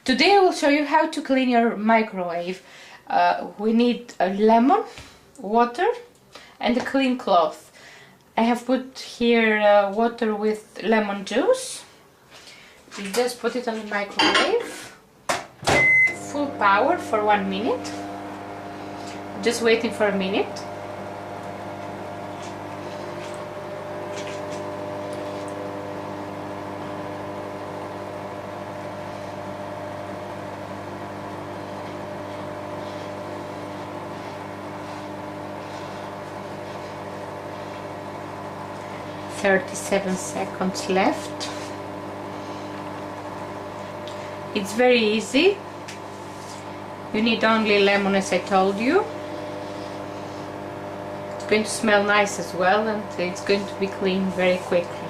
Today I will show you how to clean your microwave. We need a lemon, water and a clean cloth. I have put here water with lemon juice. You just put it on the microwave, full power for 1 minute. Just waiting for a minute. "37 seconds left." It's very easy. You need only lemon, as I told you. It's going to smell nice as well, and it's going to be clean very quickly.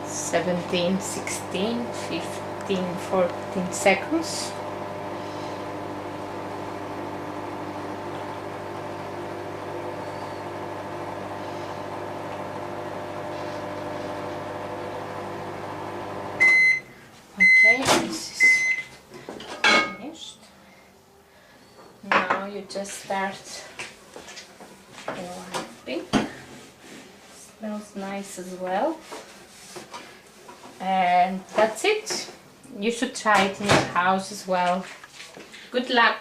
17, 16, 15, 14 seconds. Okay, this is finished. Now you just start wiping. Smells nice as well. And that's it. You should try it in your house as well. Good luck!